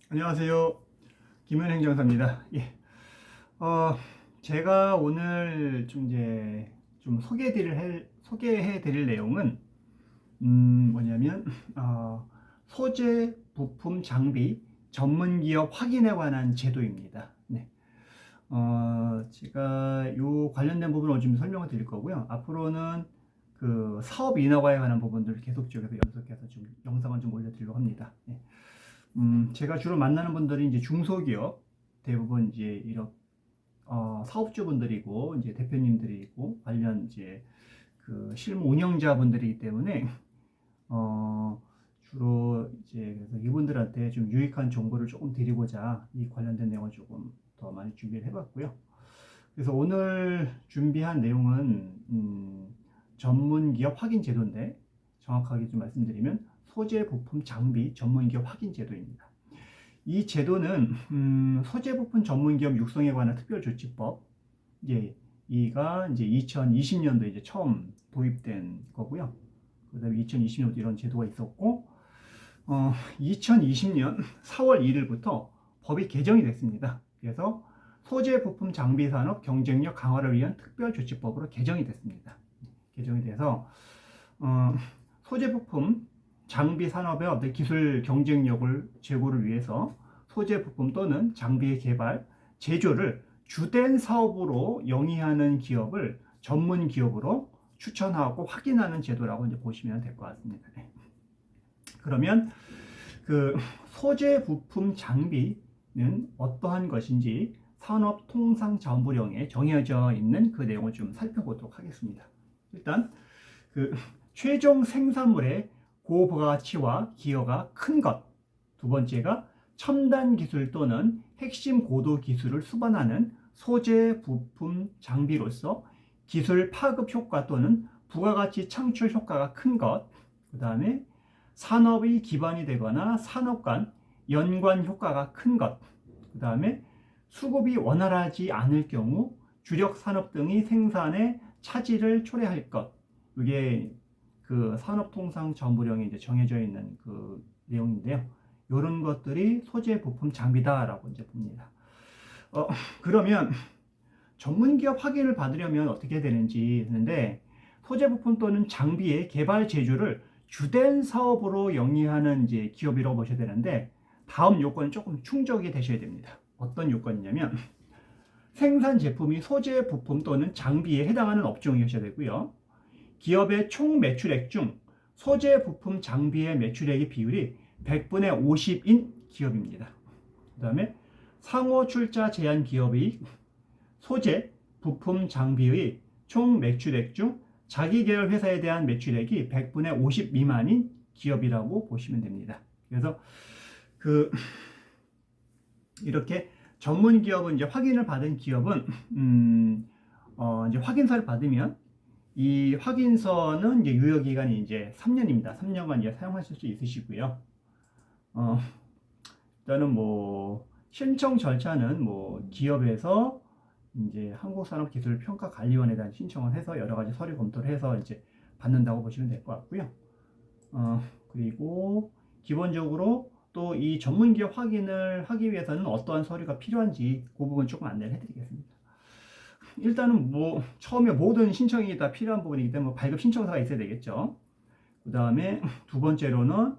안녕하세요. 김현행정사입니다. 예. 제가 오늘 좀 소개해 드릴 내용은, 뭐냐면, 소재, 부품, 장비, 전문 기업 확인에 관한 제도입니다. 네. 제가 요 관련된 부분을 좀 설명을 드릴 거고요. 앞으로는 그 사업 인허가에 관한 부분들을 계속적으로 연속해서 좀 영상을 좀 올려드리려고 합니다. 네. 제가 주로 만나는 분들이 이제 중소기업, 대부분 이제 이런 사업주분들이고 이제 대표님들이고 관련 이제 그 실무 운영자분들이기 때문에 어, 주로 이제 그래서 이분들한테 좀 유익한 정보를 조금 드리고자 이 관련된 내용을 조금 더 많이 준비를 해봤고요. 그래서 오늘 준비한 내용은 전문 기업 확인 제도인데, 정확하게 좀 말씀드리면 소재 부품 장비 전문 기업 확인 제도입니다. 이 제도는 소재 부품 전문 기업 육성에 관한 특별조치법, 이가 이제 2020년도에 이제 처음 도입된 거고요. 그다음에 2020년도 이런 제도가 있었고, 2020년 4월 1일부터 법이 개정이 됐습니다. 그래서 소재 부품 장비 산업 경쟁력 강화를 위한 특별조치법으로 개정이 됐습니다. 개정이 돼서 어, 소재 부품 장비 산업의 어떤 기술 경쟁력을 제고를 위해서 소재 부품 또는 장비의 개발, 제조를 주된 사업으로 영위하는 기업을 전문 기업으로 추천하고 확인하는 제도라고 이제 보시면 될 것 같습니다. 네. 그러면 그 소재 부품 장비는 어떠한 것인지 산업통상자원부령에 정해져 있는 그 내용을 좀 살펴보도록 하겠습니다. 일단 그 최종 생산물의 고부가가치와 기여가 큰 것. 두 번째가 첨단 기술 또는 핵심 고도 기술을 수반하는 소재 부품 장비로서 기술 파급 효과 또는 부가가치 창출 효과가 큰 것. 그 다음에 산업의 기반이 되거나 산업 간 연관 효과가 큰 것. 그 다음에 수급이 원활하지 않을 경우 주력 산업 등의 생산에 차질을 초래할 것. 이게 그 산업통상자원부령에 이제 정해져 있는 그 내용인데요. 이런 것들이 소재 부품 장비다라고 이제 봅니다. 그러면 전문기업 확인을 받으려면 어떻게 되는지 했는데, 소재 부품 또는 장비의 개발 제조를 주된 사업으로 영위하는 이제 기업이라고 보셔야 되는데, 다음 요건이 조금 충족이 되셔야 됩니다. 어떤 요건이냐면, 생산 제품이 소재 부품 또는 장비에 해당하는 업종이셔야 되고요. 기업의 총 매출액 중 소재 부품 장비의 매출액의 비율이 100분의 50인 기업입니다. 그 다음에 상호 출자 제한 기업의 소재 부품 장비의 총 매출액 중 자기 계열 회사에 대한 매출액이 100분의 50 미만인 기업이라고 보시면 됩니다. 그래서 그 이렇게 전문 기업은 이제 확인을 받은 기업은 이제 확인서를 받으면 이 확인서는 이제 유효 기간이 이제 3년입니다. 3년간 이제 사용하실 수 있으시고요. 어, 일단은 뭐 신청 절차는 뭐 기업에서 이제 한국산업기술평가관리원에 대한 신청을 해서 여러 가지 서류 검토를 해서 이제 받는다고 보시면 될 것 같고요. 그리고 기본적으로 또 이 전문기업 확인을 하기 위해서는 어떠한 서류가 필요한지 그 부분 조금 안내를 해드리겠습니다. 일단은 뭐 처음에 모든 신청이 다 필요한 부분이기 때문에 발급 신청서가 있어야 되겠죠. 그 다음에 두 번째로는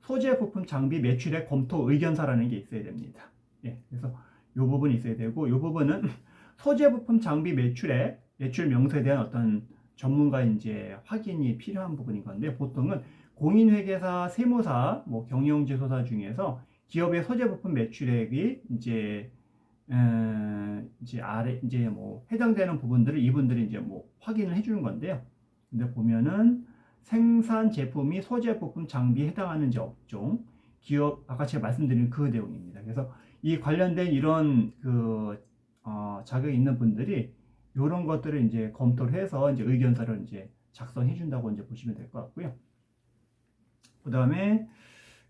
소재 부품 장비 매출액 검토 의견서라는 게 있어야 됩니다. 그래서 이 부분이 있어야 되고, 이 부분은 소재 부품 장비 매출액, 매출 명세에 대한 어떤 전문가 이제 확인이 필요한 부분인 건데, 보통은 공인회계사, 세무사, 뭐 경영지소사 중에서 기업의 소재 부품 매출액이 이제 뭐 해당되는 부분들을 이분들이 이제 뭐 확인을 해주는 건데요. 근데 보면은 생산 제품이 소재 부품 장비에 해당하는 업종, 기업, 아까 제가 말씀드린 그 내용입니다. 그래서 이 관련된 이런 자격이 있는 분들이 이런 것들을 이제 검토를 해서 이제 의견서를 이제 작성해 준다고 이제 보시면 될 것 같고요. 그 다음에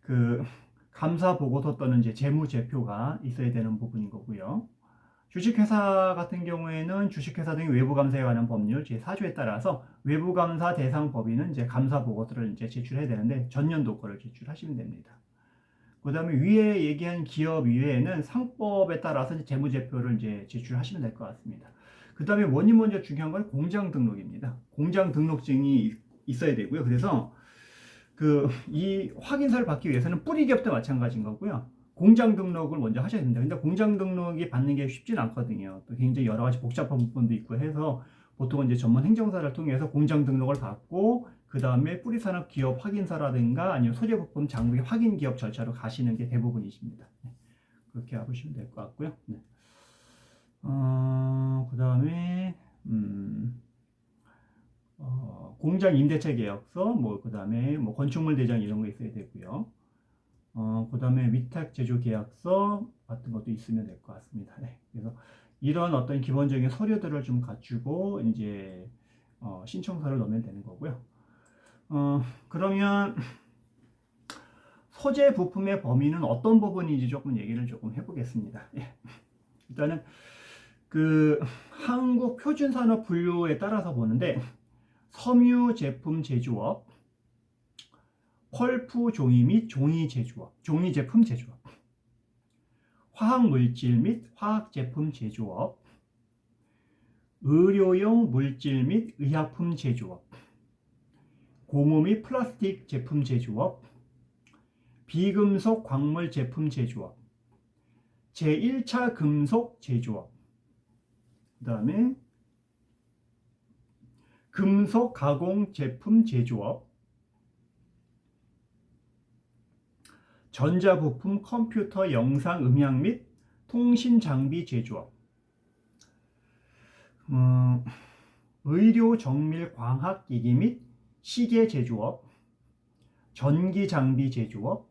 그 감사 보고서 또는 이제 재무제표가 있어야 되는 부분인 거고요. 주식회사 같은 경우에는 주식회사 등의 외부감사에 관한 법률 제4조에 따라서 외부감사 대상 법인은 이제 감사 보고서를 이제 제출해야 되는데 전년도 거를 제출하시면 됩니다. 그 다음에 위에 얘기한 기업 이외에는 상법에 따라서 이제 재무제표를 이제 제출하시면 될 것 같습니다. 그 다음에 뭐니 먼저 중요한 건 공장 등록입니다. 공장 등록증이 있어야 되고요. 그래서 이 확인서를 받기 위해서는 뿌리 기업도 마찬가지인 거고요. 공장 등록을 먼저 하셔야 됩니다. 근데 공장 등록이 받는 게 쉽지는 않거든요. 또 굉장히 여러 가지 복잡한 부분도 있고 해서 보통은 이제 전문 행정사를 통해서 공장 등록을 받고 그 다음에 뿌리산업 기업 확인서라든가 아니면 소재부품 장비 확인 기업 절차로 가시는 게 대부분이십니다. 네. 그렇게 하시면 될 것 같고요. 네. 그 다음에 공장 임대차 계약서, 그 다음에 건축물 대장 이런 거 있어야 되고요. 그 다음에 위탁 제조 계약서 같은 것도 있으면 될 것 같습니다. 네. 그래서 이런 어떤 기본적인 서류들을 좀 갖추고 이제 신청서를 넣으면 되는 거고요. 그러면 소재 부품의 범위는 어떤 부분인지 조금 얘기를 조금 해보겠습니다. 예. 일단은 한국 표준산업 분류에 따라서 보는데 섬유 제품 제조업, 펄프 종이 및 종이 제조업, 종이 제품 제조업, 화학 물질 및 화학 제품 제조업, 의료용 물질 및 의약품 제조업, 고무 및 플라스틱 제품 제조업, 비금속 광물 제품 제조업, 제1차 금속 제조업, 그 다음에 금속 가공 제품 제조업, 전자부품 컴퓨터 영상 음향 및 통신 장비 제조업, 의료 정밀 광학 기기 및 시계 제조업, 전기 장비 제조업,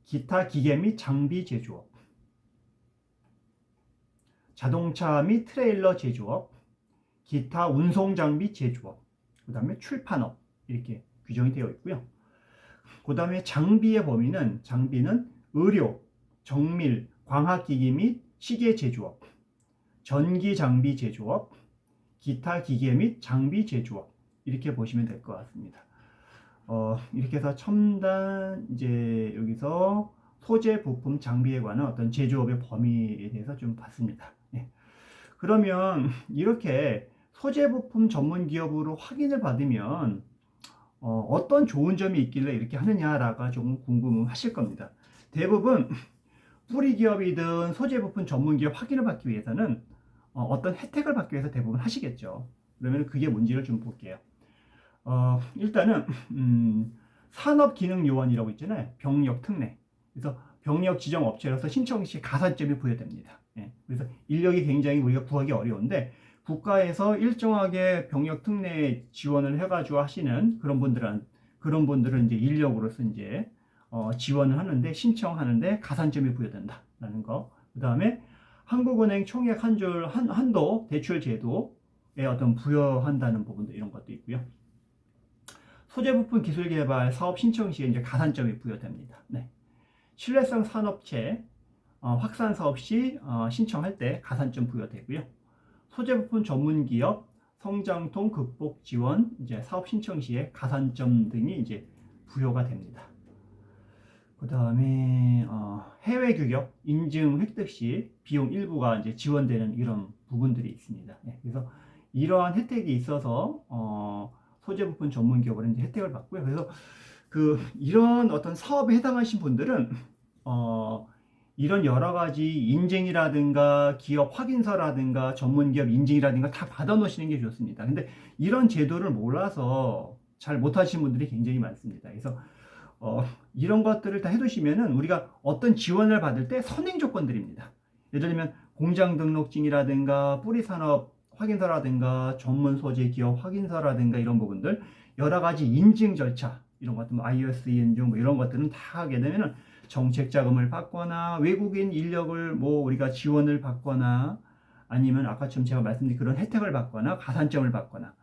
기타 기계 및 장비 제조업, 자동차 및 트레일러 제조업, 기타 운송 장비 제조업, 그 다음에 출판업 이렇게 규정이 되어 있고요. 그 다음에 장비의 범위는 장비는 의료, 정밀, 광학기기 및 시계 제조업, 전기 장비 제조업, 기타 기계 및 장비 제조업 이렇게 보시면 될 것 같습니다. 이렇게 해서 첨단 이제 여기서 소재 부품 장비에 관한 어떤 제조업의 범위에 대해서 좀 봤습니다. 예. 그러면 이렇게 소재 부품 전문 기업으로 확인을 받으면 어떤 좋은 점이 있길래 이렇게 하느냐라가 조금 궁금하실 겁니다. 대부분 뿌리 기업이든 소재 부품 전문 기업 확인을 받기 위해서는 어떤 혜택을 받기 위해서 대부분 하시겠죠. 그러면 그게 뭔지를 좀 볼게요. 일단은 산업기능요원이라고 있잖아요. 병력 특례. 그래서 병력 지정 업체로서 신청 시 가산점이 부여됩니다. 예, 그래서 인력이 굉장히 우리가 구하기 어려운데 국가에서 일정하게 병력 특례 지원을 해가지고 하시는 그런 분들은 이제 인력으로서 이제 지원을 하는데 신청하는데 가산점이 부여된다라는 거. 그 다음에 한국은행 총액 한도 대출 제도에 어떤 부여한다는 부분도 이런 것도 있고요. 소재부품 기술개발 사업 신청 시에 이제 가산점이 부여됩니다. 네. 신뢰성 산업체 확산 사업 시 신청할 때 가산점 부여되고요. 소재부품 전문기업 성장통 극복 지원 이제 사업 신청 시에 가산점 등이 이제 부여가 됩니다. 그 다음에 해외 규격 인증 획득 시 비용 일부가 이제 지원되는 이런 부분들이 있습니다. 네, 그래서 이러한 혜택이 있어서 소재 부품 전문 기업으로 이제 혜택을 받고요. 그래서 이런 어떤 사업에 해당하신 분들은 이런 여러 가지 인증이라든가 기업 확인서라든가 전문 기업 인증이라든가 다 받아 놓으시는 게 좋습니다. 근데 이런 제도를 몰라서 잘 못하시는 분들이 굉장히 많습니다. 그래서 이런 것들을 다 해두시면은 우리가 어떤 지원을 받을 때 선행 조건들입니다. 예를 들면 공장 등록증이라든가 뿌리산업 확인서라든가 전문 소재 기업 확인서라든가 이런 부분들 여러 가지 인증 절차 이런 것들 ISO 인증 이런 것들은 다 하게 되면은 정책 자금을 받거나 외국인 인력을 우리가 지원을 받거나 아니면 아까처럼 제가 말씀드린 그런 혜택을 받거나 가산점을 받거나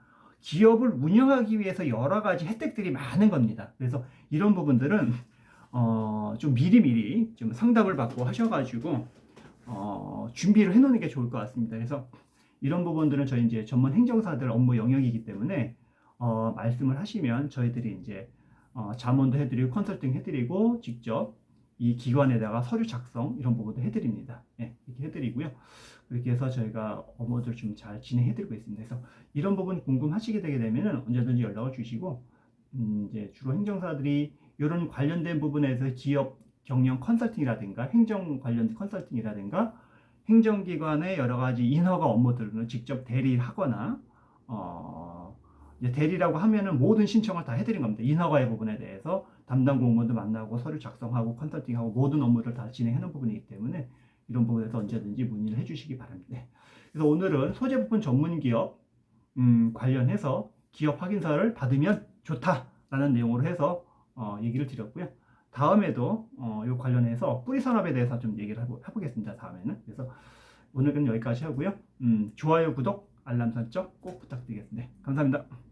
기업을 운영하기 위해서 여러 가지 혜택들이 많은 겁니다. 그래서 이런 부분들은 좀 미리미리 좀 상담을 받고 하셔가지고 준비를 해놓는 게 좋을 것 같습니다. 그래서 이런 부분들은 저희 이제 전문 행정사들 업무 영역이기 때문에 말씀을 하시면 저희들이 이제 자문도 해드리고 컨설팅 해드리고 직접 이 기관에다가 서류 작성 이런 부분도 해드립니다. 예, 이렇게 해드리고요. 그렇게 해서 저희가 업무들 좀 잘 진행해드리고 있습니다. 그래서 이런 부분 궁금하시게 되게 되면은 언제든지 연락을 주시고 이제 주로 행정사들이 이런 관련된 부분에서 기업 경영 컨설팅이라든가 행정 관련 컨설팅이라든가 행정기관의 여러 가지 인허가 업무들을 직접 대리하거나 이제 대리라고 하면은 모든 신청을 다 해드린 겁니다. 인허가의 부분에 대해서 담당 공무원도 만나고 서류 작성하고 컨설팅하고 모든 업무를 다 진행하는 부분이기 때문에 이런 부분에서 언제든지 문의를 해주시기 바랍니다. 그래서 오늘은 소재 부분 전문 기업 관련해서 기업 확인서를 받으면 좋다라는 내용으로 해서 얘기를 드렸고요. 다음에도 이 관련해서 뿌리 산업에 대해서 좀 얘기를 해보겠습니다. 다음에는. 그래서 오늘은 여기까지 하고요. 좋아요, 구독, 알람 설정 꼭 부탁드리겠습니다. 감사합니다.